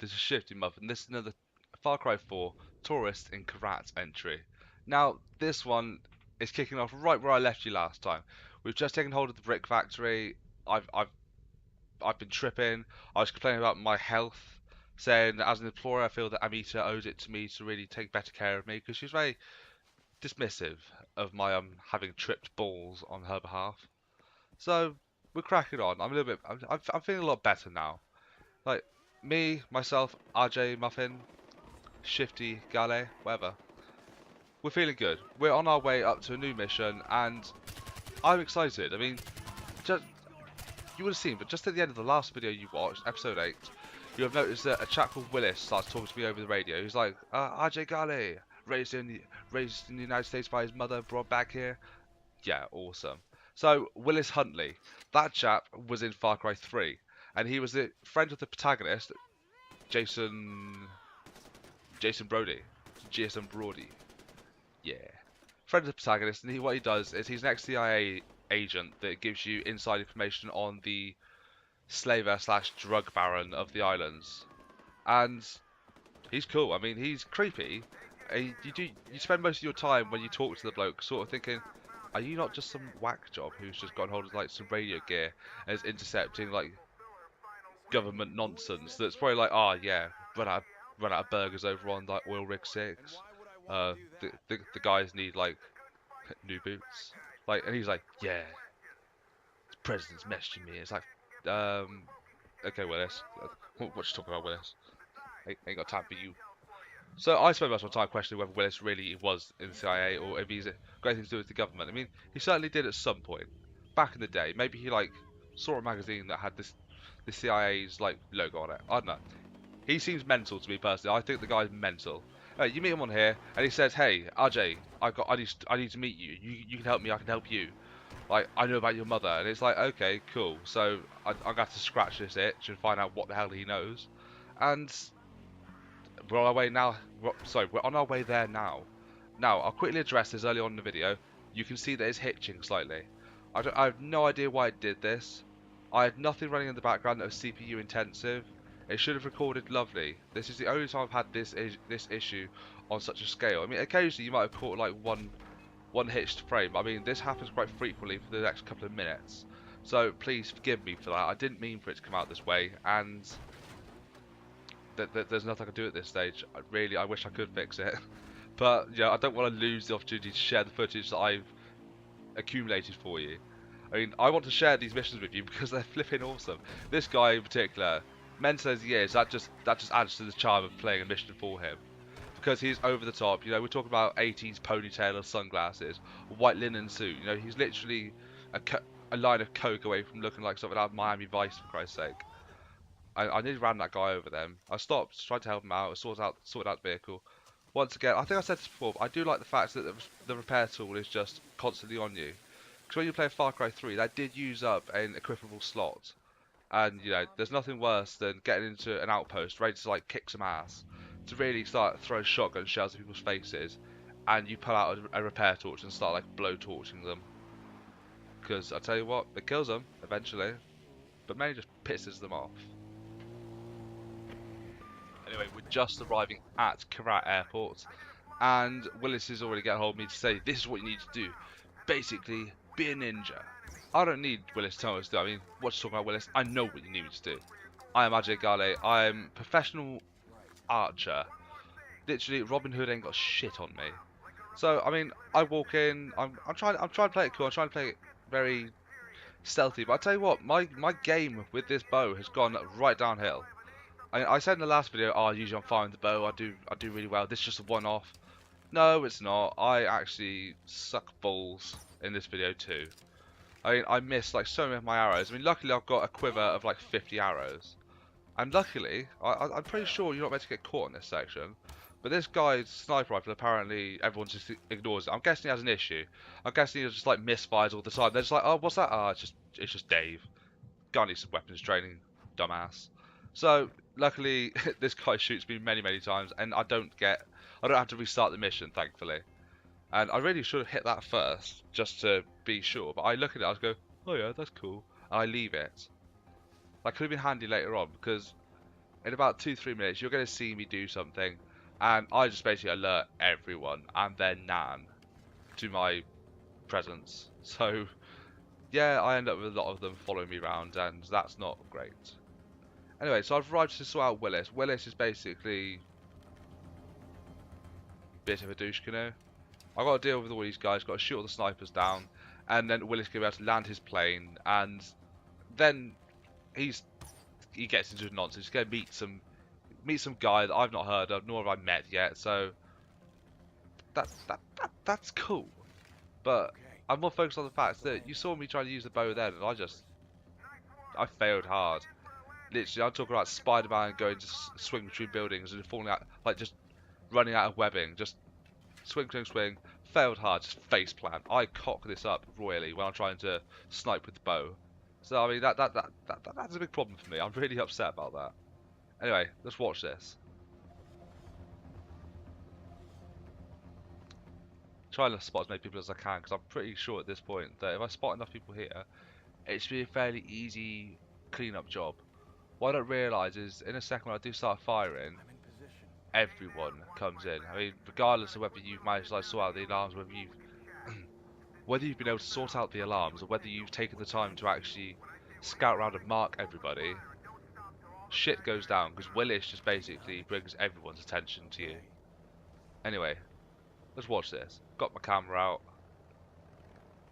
this is Shifty Muff, and this is another Far Cry 4 Tourist in Karat entry. Now, this one is kicking off right where I left you last time. We've just taken hold of the brick factory. I've I've I've been tripping. I was complaining about my health, saying that as an employer I feel that Amita owes it to me to really take better care of me because she's very dismissive of my having tripped balls on her behalf. So we're cracking on. I'm a little bit. I'm feeling a lot better now. Like me, myself, RJ Muffin, Shifty Gale, whatever. We're feeling good. We're on our way up to a new mission, and I'm excited. I mean, just you would have seen, but just at the end of the last video you watched, episode 8, you have noticed that a chap called Willis starts talking to me over the radio. He's like, RJ Gale, raised in the United States by his mother, brought back here. Yeah, awesome. So, Willis Huntley, that chap was in Far Cry 3, and he was the friend of the protagonist, Jason Brody. Jason Brody. Yeah. Friend of the protagonist, and what he does is he's an ex-CIA agent that gives you inside information on the slaver slash drug baron of the islands. And he's cool. I mean, he's creepy. You spend most of your time when you talk to the bloke sort of thinking, are you not just some whack job who's just gotten hold of like some radio gear and is intercepting like government nonsense that's probably like, oh yeah, run out of burgers over on like Oil Rig 6. The guys need like new boots. Like, and he's like, yeah, the president's messaging me. It's like, okay, Willis, what you talking about, Willis? Ain't got time for you. So I spent most of my time questioning whether Willis really was in the CIA or if he's got anything to do with the government. I mean, he certainly did at some point back in the day. Maybe he like saw a magazine that had the CIA's like logo on it. I don't know. He seems mental to me personally. I think the guy's mental. You meet him on here, and he says, "Hey, RJ, I need to meet you. You can help me. I can help you. Like, I know about your mother." And it's like, okay, cool. So I'm gonna have to scratch this itch and find out what the hell he knows. And we're on our way now. Sorry, we're on our way there now. Now, I'll quickly address this early on in the video. You can see that it's hitching slightly. I have no idea why it did this. I had nothing running in the background that was CPU intensive. It should have recorded lovely. This is the only time I've had this issue on such a scale. I mean, occasionally you might have caught like one hitched frame. I mean, this happens quite frequently for the next couple of minutes. So please forgive me for that. I didn't mean for it to come out this way, and there's nothing I can do at this stage. I wish I could fix it, but yeah, I don't want to lose the opportunity to share the footage that I've accumulated for you. I mean, I want to share these missions with you because they're flipping awesome. This guy in particular, mental as he is, that just adds to the charm of playing a mission for him. Because he's over the top. You know, we're talking about 80s ponytail and sunglasses, a white linen suit. You know, he's literally a line of coke away from looking like something out of Miami Vice, for Christ's sake. I nearly ran that guy over them. I stopped, tried to help him out, sorted out the vehicle. Once again, I think I said this before, but I do like the fact that the repair tool is just constantly on you. Because when you play Far Cry 3, that did use up an equipable slot. And, you know, there's nothing worse than getting into an outpost ready to, like, kick some ass. To really start throwing shotgun shells at people's faces. And you pull out a repair torch and start, like, blow torching them. Because, I tell you what, it kills them, eventually. But mainly just pisses them off. Anyway, we're just arriving at Karat Airport, and Willis is already getting hold of me to say, this is what you need to do. Basically, be a ninja. I don't need Willis to tell me what to do. I mean, what's talking about, Willis? I know what you need me to do. I am Ajay Gale. I am professional archer. Literally, Robin Hood ain't got shit on me. So, I mean, I walk in. I'm trying to play it cool. I'm trying to play it very stealthy. But I tell you what, my game with this bow has gone right downhill. I said in the last video, oh, usually I'm fine with the bow, I do really well, this is just a one-off. No, it's not. I actually suck balls in this video too. I mean, I missed like so many of my arrows. I mean, luckily I've got a quiver of like 50 arrows. And luckily, I'm pretty sure you're not meant to get caught in this section. But this guy's sniper rifle, apparently everyone just ignores it. I'm guessing he has an issue. I'm guessing he just like misfires all the time. They're just like, oh, what's that? Oh, it's just Dave. Guy needs some weapons training, dumbass. So luckily, this guy shoots me many times, and I don't have to restart the mission, thankfully. And I really should have hit that first, just to be sure. But I look at it, I go, oh yeah, that's cool. And I leave it. That could have been handy later on, because in about 2-3 minutes, you're going to see me do something, and I just basically alert everyone and their nan to my presence. So, yeah, I end up with a lot of them following me around, and that's not great. Anyway, so I've arrived to sort out Willis. Willis is basically a bit of a douche canoe. I've got to deal with all these guys, got to shoot all the snipers down, and then Willis can be able to land his plane, and then he gets into nonsense. He's going to meet some guy that I've not heard of, nor have I met yet. So that's cool. But I'm more focused on the fact that you saw me trying to use the bow then, and I failed hard. Literally, I'm talking about Spider-Man going to swing between buildings and falling out, like just running out of webbing, just swing, swing, swing. Failed hard, just face plant. I cock this up royally when I'm trying to snipe with the bow. So I mean that's a big problem for me. I'm really upset about that. Anyway, let's watch this. Try and spot as many people as I can, because I'm pretty sure at this point that if I spot enough people here, it should be a fairly easy clean-up job. What I don't realise is, in a second when I do start firing, everyone comes in. I mean, regardless of whether you've managed to sort out the alarms, whether you've been able to sort out the alarms, or whether you've taken the time to actually scout around and mark everybody, shit goes down, because Willis just basically brings everyone's attention to you. Anyway, let's watch this. Got my camera out.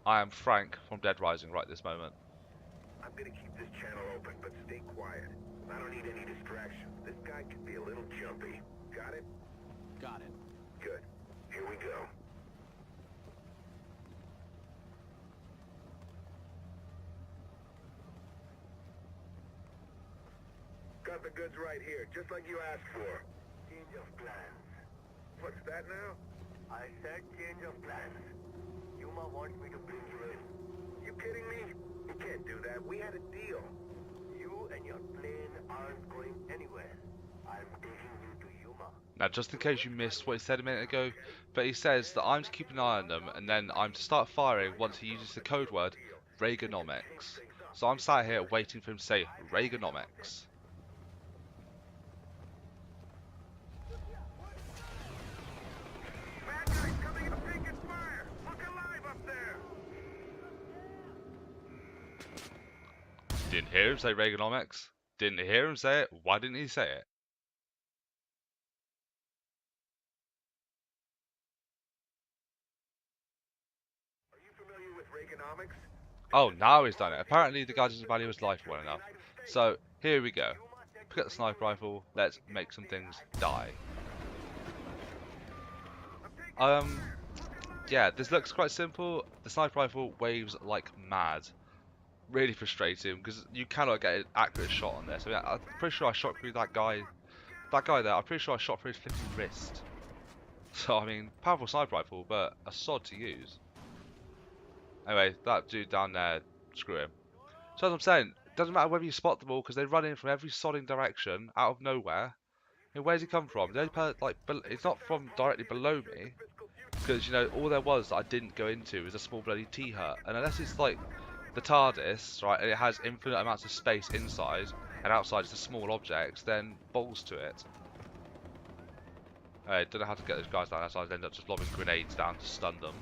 I am Frank from Dead Rising right this moment. I'm gonna keep this channel open, but stay quiet. I don't need any distractions. This guy can be a little jumpy. Got it? Got it. Good. Here we go. Got the goods right here, just like you asked for. Change of plans. What's that now? I said change of plans. Yuma wants me to bring you in. You kidding me? You can't do that. We had a deal. You and your plane aren't going anywhere. I'm taking you to Yuma. Now, just in case you missed what he said a minute ago, but he says that I'm to keep an eye on them, and then I'm to start firing once he uses the code word Reaganomics. So I'm sat here waiting for him to say Reaganomics. Bad guys coming up, taking fire! Look alive up there! Didn't hear him say Reaganomics. Didn't hear him say it. Why didn't he say it? Are you familiar with Reaganomics? Oh, now he's done it. Apparently the guy doesn't value his life well enough. So, here we go. Pick up the sniper rifle. Let's make some things die. Yeah, this looks quite simple. The sniper rifle waves like mad. Really frustrating, because you cannot get an accurate shot on this. I mean, I'm pretty sure I shot through that guy there. I'm pretty sure I shot through his flipping wrist. So, I mean, powerful sniper rifle, but a sod to use. Anyway, that dude down there, screw him. So as I'm saying, it doesn't matter whether you spot them all, because they run in from every sodding direction, out of nowhere. I mean, where's he come from? The only part, it's not from directly below me, because, you know, all there was that I didn't go into was a small bloody T-hut. And unless it's like the TARDIS, right, and it has infinite amounts of space inside, and outside is a small object, then balls to it. I don't know how to get those guys down there, so I end up just lobbing grenades down to stun them.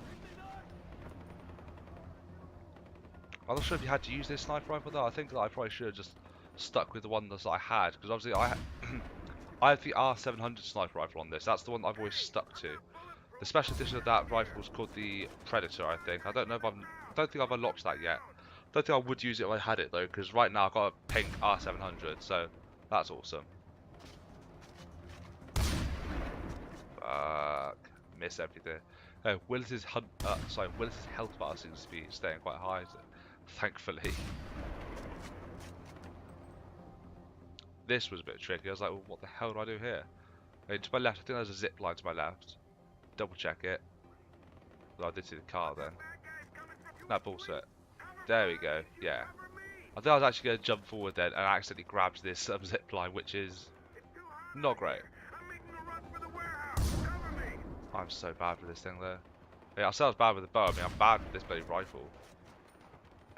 I'm not sure if you had to use this sniper rifle though. I think that I probably should have just stuck with the one that I had, because obviously I have the R700 sniper rifle on this. That's the one that I've always stuck to. The special edition of that rifle is called the Predator, I think. I don't think I've unlocked that yet. Don't think I would use it if I had it though, because right now I've got a pink R700, so that's awesome. Fuck, miss everything. Willis's health bar seems to be staying quite high, thankfully. This was a bit tricky. I was like, well, what the hell do I do here? To my left, I think there's a zip line to my left. Double check it. Well, I did see the car then. No, bullshit. There we go. Yeah. I think I was actually going to jump forward then and accidentally grabbed this zip line, which is not great. I'm so bad with this thing though. Yeah, I said I was bad with the bow. I mean, I'm bad with this bloody rifle.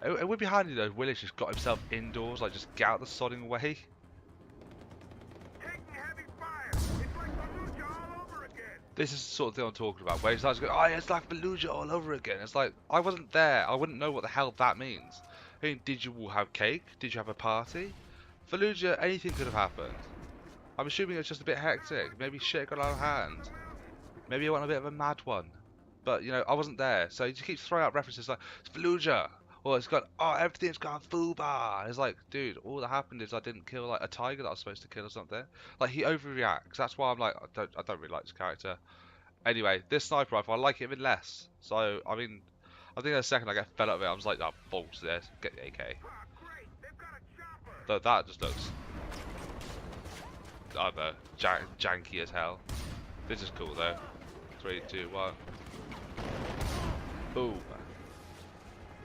It would be handy though if Willis just got himself indoors, like just get out the sodding way. This is the sort of thing I'm talking about, where he starts going, oh, yeah, it's like Fallujah all over again. It's like, I wasn't there. I wouldn't know what the hell that means. I mean, did you all have cake? Did you have a party? Fallujah, anything could have happened. I'm assuming it's just a bit hectic. Maybe shit got out of hand. Maybe I went a bit of a mad one. But, you know, I wasn't there. So he just keeps throwing out references like, it's Fallujah. Or it's got, oh, everything's gone FUBAR. It's like, dude, all that happened is I didn't kill, like, a tiger that I was supposed to kill or something. Like, he overreacts. That's why I'm like, I don't really like this character. Anyway, this sniper rifle, I like it even less. So, I mean, I think in a second I get fed up with it. I was like, no, balls to this. Get the AK. Though that just looks, I don't know, janky as hell. This is cool though. 3, 2, 1. Boom.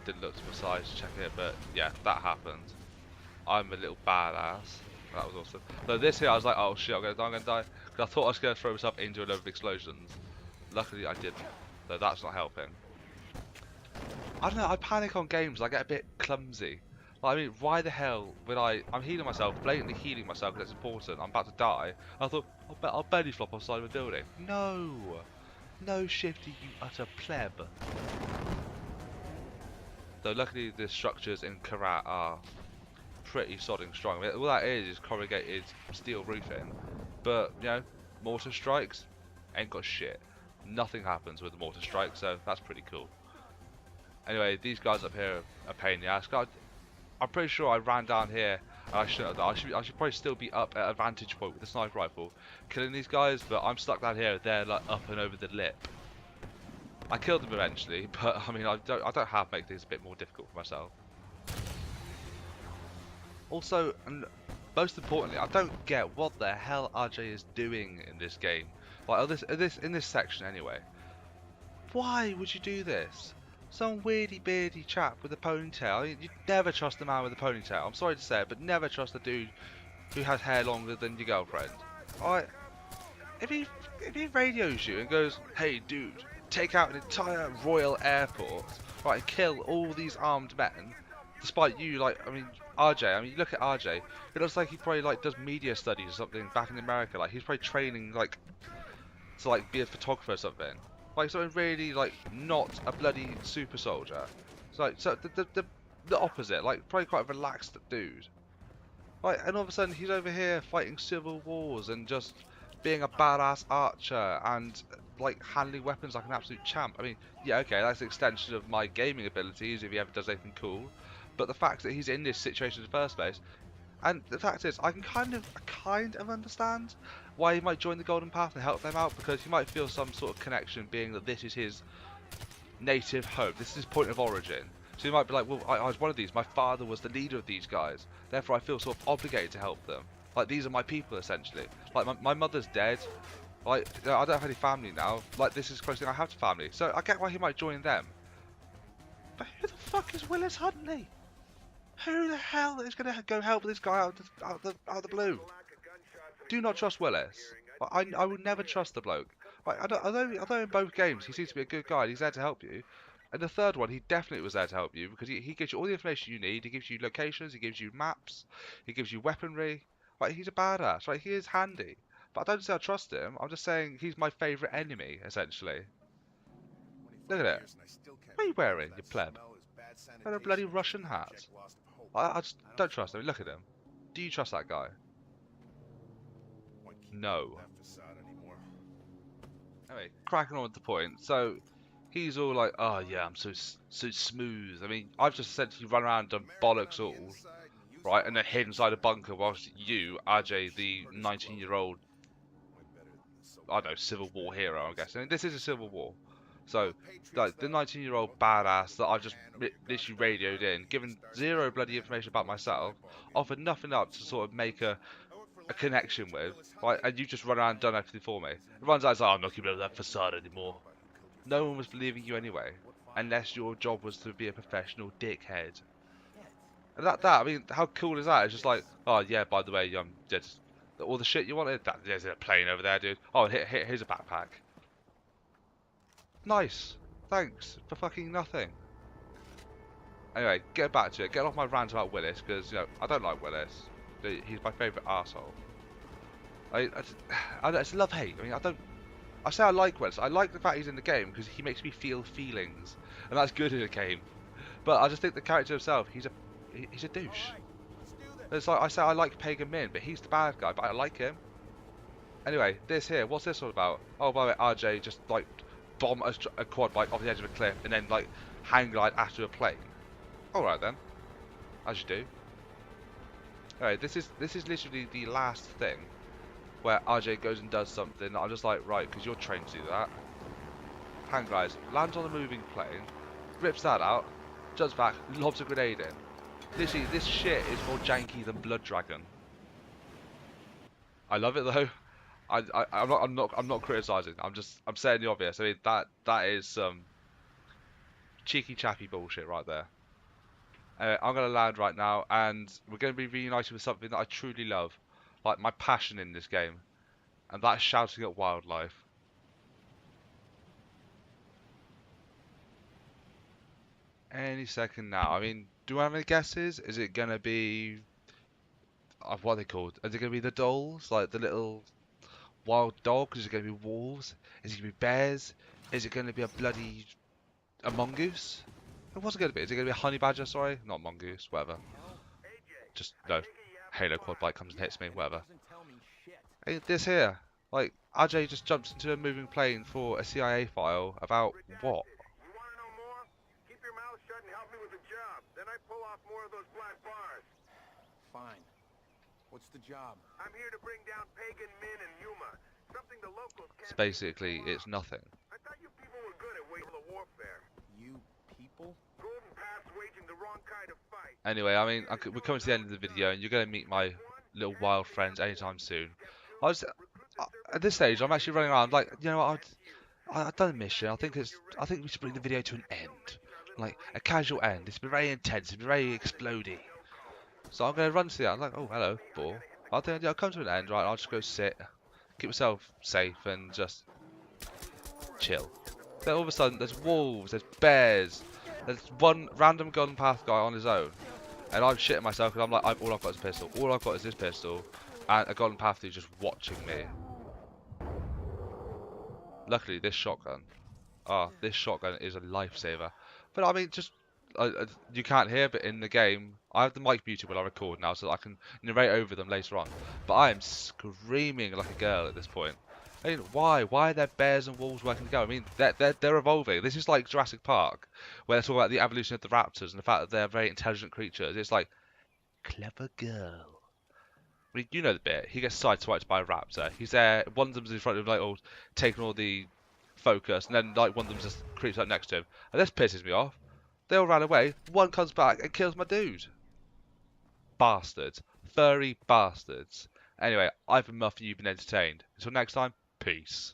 Didn't look to my side to check it, but yeah, that happened. I'm a little badass. That was awesome. So this here, I was like, oh shit, I'm gonna die. Because I thought I was gonna throw myself into a load of explosions. Luckily, I didn't. So that's not helping. I don't know. I panic on games. I get a bit clumsy. Like, I mean, why the hell would I'm healing myself, blatantly healing myself because it's important. I'm about to die. I thought, I'll belly flop off the side of a building. No, no, Shifty, you utter pleb. Though luckily the structures in Karat are pretty sodding strong. I mean, all that is corrugated steel roofing. But, you know, mortar strikes ain't got shit. Nothing happens with the mortar strike, so that's pretty cool. Anyway, these guys up here are a pain in the ass. I'm pretty sure I ran down here and I shouldn't have done. I should probably still be up at a vantage point with the sniper rifle killing these guys, but I'm stuck down here. They're like up and over the lip. I killed them eventually, but I mean I don't have to make things a bit more difficult for myself. Also, and most importantly, I don't get what the hell RJ is doing in this game. Like in this section anyway. Why would you do this? Some weirdy beardy chap with a ponytail. You'd never trust a man with a ponytail. I'm sorry to say it, but never trust a dude who has hair longer than your girlfriend. Alright, if he radios you and goes, hey dude, take out an entire royal airport, right, and kill all these armed men, despite you, like, I mean, RJ, I mean, you look at RJ, it looks like he probably, like, does media studies or something back in America, like, he's probably training, like, to, like, be a photographer or something. Like, something really, like, not a bloody super soldier. It's like, so the opposite, like, probably quite a relaxed dude. Like, and all of a sudden he's over here fighting civil wars and just being a badass archer and, like, handling weapons like an absolute champ. I mean, yeah, okay, that's an extension of my gaming abilities if he ever does anything cool. But the fact that he's in this situation in the first place, and the fact is, I can kind of understand why he might join the Golden Path and help them out, because he might feel some sort of connection, being that this is his native home, this is his point of origin. So he might be like, well, I was one of these, my father was the leader of these guys, therefore I feel sort of obligated to help them. Like, these are my people, essentially. Like, my mother's dead, like, I don't have any family now, like, this is the closest thing I have to family, so I get why he might join them. But who the fuck is Willis Huntley? Who the hell is going to go help this guy out of the blue? Do not trust Willis. I would never trust the bloke. Like, although in both games he seems to be a good guy, he's there to help you. And the third one, he definitely was there to help you, because he gives you all the information you need. He gives you locations, he gives you maps, he gives you weaponry. Like, he's a badass. Right, he is handy. But I don't say I trust him. I'm just saying he's my favourite enemy, essentially. Look at it. What are you wearing, you pleb? And a bloody Russian hat. I just don't trust him. Look at him. Do you trust that guy? No. Anyway, cracking on with the point. So he's all like, "Oh yeah, I'm so smooth." I mean, I've just essentially run around and done bollocks all, right, and then hid inside a bunker whilst you, RJ, the 19-year-old, I don't know, Civil War hero, I'm guessing. And this is a Civil War. So, like, the 19-year-old badass that I've just literally radioed in, given zero bloody information about myself, offered nothing up to sort of make a connection with, right? And you just run around and done everything for me. It runs out, like, oh, I'm not keeping up that facade anymore. No one was believing you anyway, unless your job was to be a professional dickhead. And I mean, how cool is that? It's just like, oh yeah, by the way, just all the shit you wanted. There's a plane over there, dude. Oh, here's a backpack. Nice. Thanks for fucking nothing. Anyway, get back to it. Get off my rant about Willis, because, you know, I don't like Willis. He's my favourite arsehole. It's love-hate. I mean, I I say I like Willis. I like the fact he's in the game because he makes me feel feelings, and that's good in a game. But I just think the character himself, he's a douche. It's like I say I like Pagan Min, but he's the bad guy, but I like him. Anyway, this here, what's this all about? Oh, by the way, RJ just like bomb a quad bike off the edge of a cliff and then like hang glide after a plane. All right then, as you do. Anyway, this is literally the last thing where RJ goes and does something. I'm just like, right, because you're trained to do that. Hang glides, lands on a moving plane, rips that out, jumps back, lobs a grenade in. Literally, this shit is more janky than Blood Dragon. I love it though. I'm not criticizing. I'm saying the obvious. I mean that is some cheeky chappy bullshit right there. I'm gonna land right now, and we're gonna be reunited with something that I truly love, like my passion in this game, and that's shouting at wildlife. Any second now. I mean, do I have any guesses? Is it gonna be what are they called? Is it gonna be the dolls, like the little wild dogs? Is it going to be wolves? Is it going to be bears? Is it going to be a mongoose? What's it going to be? Is it going to be a honey badger? Sorry, not mongoose. Whatever. Just no. Halo quad bike comes and hits me. Whatever. Hey, this here, like Ajay just jumps into a moving plane for a CIA file about what? You want to know more? Keep your mouth shut and help me with the job. Then I pull off more of those black bars. Fine. What's the job? I'm here to bring down Pagan Min and Yuma. Something the locals can't. So basically, it's nothing. I thought you people were good at waging the warfare. You people? Golden Path's waging the wrong kind of fight. Anyway, I mean, we're coming to the end of the video, and you're going to meet my little wild friends anytime soon. At this stage, I'm actually running around like, you know what? I've done a mission. I think we should bring the video to an end, like a casual end. It's been very intense. It's been very explodey. So I'm going to run to the end. I'm like, oh, hello, ball. I think I'll come to an end, right? I'll just go sit, keep myself safe, and just chill. Then all of a sudden, there's wolves, there's bears, there's one random golden path guy on his own, and I'm shitting myself because I'm like, all I've got is a pistol. All I've got is this pistol, and a golden path dude just watching me. Luckily, this shotgun is a lifesaver. But I mean, just you can't hear, but in the game, I have the mic muted when I record now, so that I can narrate over them later on. But I am screaming like a girl at this point. I mean, why? Why are there bears and wolves working together? I mean, they're evolving. This is like Jurassic Park, where they talk about the evolution of the raptors and the fact that they're very intelligent creatures. It's like, clever girl. I mean, you know the bit. He gets sideswiped by a raptor. He's there. One of them's in front of him, like, oh, taking all the focus, and then like one of them just creeps up next to him. And this pisses me off. They all ran away. One comes back and kills my dude. Bastards. Furry bastards. Anyway, I've been Muff and you've been entertained. Until next time, peace.